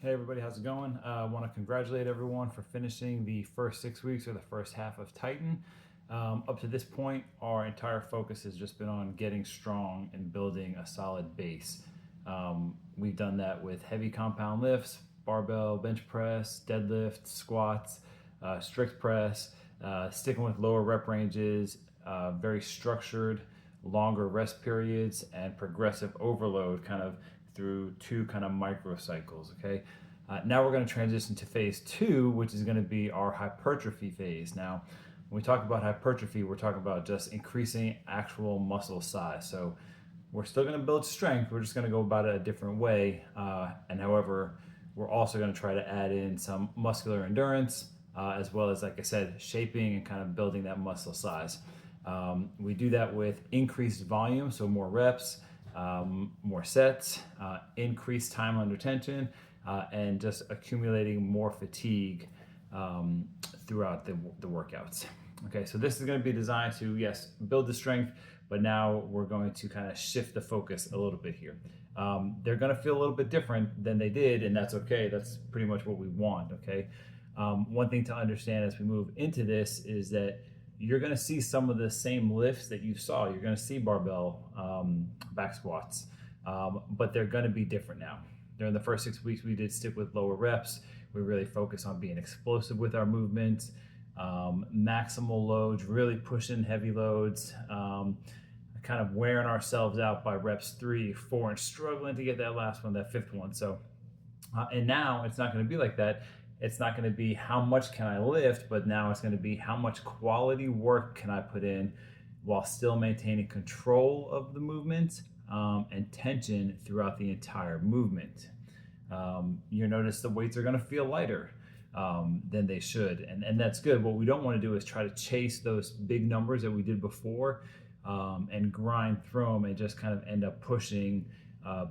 Hey everybody, how's it going? I want to congratulate everyone for finishing the first 6 weeks or the first half of Titan. Up to this point, our entire focus has just been on getting strong and building a solid base. We've done that with heavy compound lifts, barbell, bench press, deadlift, squats, strict press, sticking with lower rep ranges, very structured, longer rest periods, and progressive overload kind of through two kind of microcycles. Okay. Now we're going to transition to phase two, which is going to be our hypertrophy phase. Now, when we talk about hypertrophy, we're talking about just increasing actual muscle size. So we're still going to build strength. We're just going to go about it a different way. And however, we're also going to try to add in some muscular endurance, as well as, like I said, shaping and kind of building that muscle size. We do that with increased volume, so more reps, more sets, increased time under tension, and just accumulating more fatigue throughout the workouts. Okay, so this is going to be designed to, yes, build the strength, but now we're going to kind of shift the focus a little bit here. They're going to feel a little bit different than they did, and that's okay. That's pretty much what we want, okay? One thing to understand as we move into this is that you're going to see some of the same lifts that you saw. You're going to see barbell back squats, but they're going to be different now. During the first 6 weeks, we did stick with lower reps. We really focus on being explosive with our movements, maximal loads, really pushing heavy loads, kind of wearing ourselves out by reps 3, 4, and struggling to get that last one, that fifth one. So, and now it's not going to be like that. It's not going to be how much can I lift, but now it's going to be how much quality work can I put in while still maintaining control of the movement and tension throughout the entire movement. You notice the weights are going to feel lighter than they should, and that's good. What we don't want to do is try to chase those big numbers that we did before and grind through them and just kind of end up pushing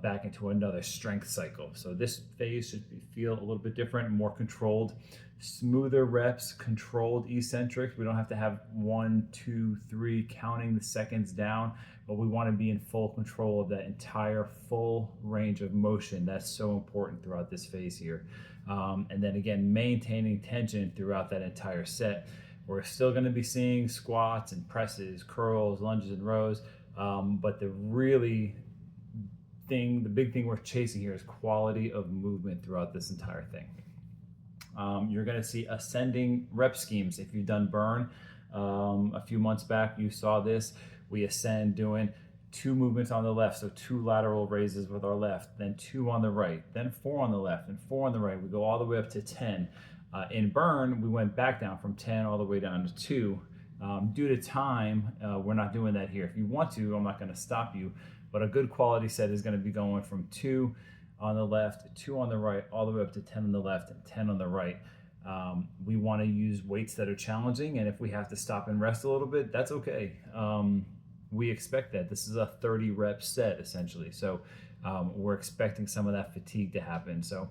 back into another strength cycle. So this phase should feel a little bit different, more controlled, smoother reps, controlled eccentrics. We don't have to have 1, 2, 3 counting the seconds down, but we want to be in full control of that entire full range of motion. That's so important throughout this phase here. And then again, maintaining tension throughout that entire set. We're still going to be seeing squats and presses, curls, lunges, and rows, but the big thing we're chasing here is quality of movement throughout this entire thing. You're going to see ascending rep schemes. If you've done burn a few months back, you saw this. We ascend doing 2 movements on the left, so 2 lateral raises with our left, then 2 on the right, then 4 on the left, and 4 on the right. We go all the way up to 10. In burn, we went back down from 10 all the way down to 2. Due to time, we're not doing that here. If you want to, I'm not going to stop you, but a good quality set is going to be going from 2 on the left, 2 on the right, all the way up to 10 on the left and 10 on the right. We want to use weights that are challenging, and if we have to stop and rest a little bit, that's okay. We expect that. This is a 30 rep set essentially, so we're expecting some of that fatigue to happen. So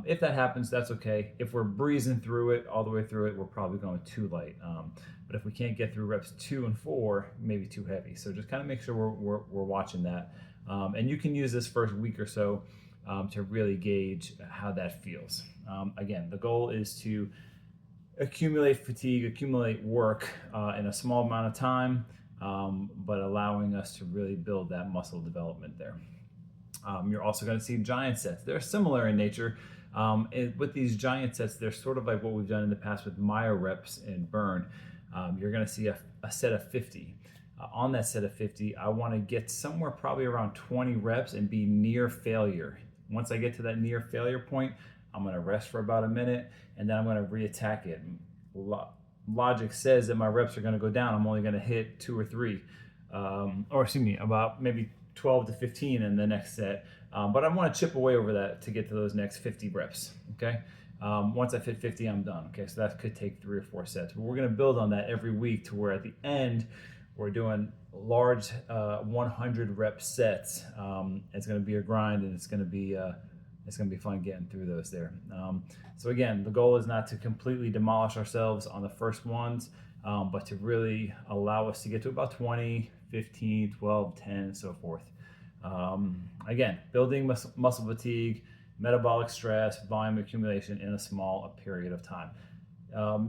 if that happens, that's okay. If we're breezing through it, all the way through it, we're probably going too light. But if we can't get through reps 2 and 4, maybe too heavy. So just kind of make sure we're watching that. And you can use this first week or so to really gauge how that feels. Again, the goal is to accumulate fatigue, accumulate work in a small amount of time, but allowing us to really build that muscle development there. You're also going to see giant sets. They're similar in nature. With these giant sets, they're sort of like what we've done in the past with myo reps and burn. You're going to see a set of 50. On that set of 50, I want to get somewhere probably around 20 reps and be near failure. Once I get to that near failure point, I'm going to rest for about a minute, and then I'm going to reattack it. Logic says that my reps are going to go down. I'm only going to hit 2 or 3, about maybe 12 to 15 in the next set. But I want to chip away over that to get to those next 50 reps, okay? Once I hit 50, I'm done, okay? So that could take 3 or 4 sets. But we're going to build on that every week to where at the end, we're doing large 100 rep sets. It's going to be a grind, and it's going to be fun getting through those there. So again, the goal is not to completely demolish ourselves on the first ones, but to really allow us to get to about 20, 15, 12, 10, and so forth. Again, building muscle fatigue, metabolic stress, volume accumulation in a small period of time.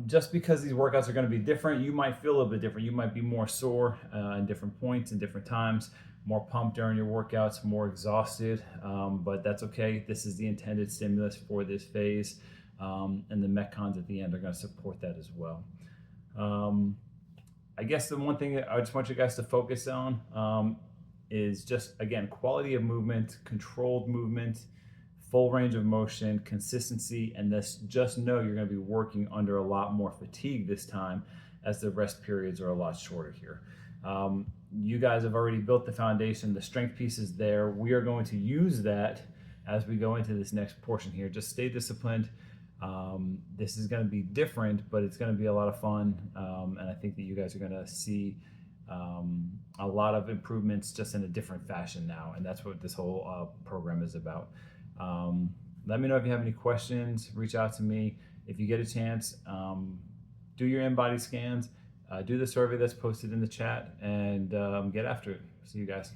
Just because these workouts are going to be different, you might feel a little bit different. You might be more sore in different points and different times, more pumped during your workouts, more exhausted, but that's okay. This is the intended stimulus for this phase, and the Metcons at the end are going to support that as well. I guess the one thing that I just want you guys to focus on is just, again, quality of movement, controlled movement, full range of motion, consistency, and this, just know you're going to be working under a lot more fatigue this time as the rest periods are a lot shorter here. You guys have already built the foundation, the strength piece is there. We are going to use that as we go into this next portion here. Just stay disciplined. This is going to be different, but it's going to be a lot of fun, and I think that you guys are going to see a lot of improvements just in a different fashion now, and that's what this whole program is about. Let me know if you have any questions. Reach out to me. If you get a chance, do your InBody scans, do the survey that's posted in the chat, and get after it. See you guys.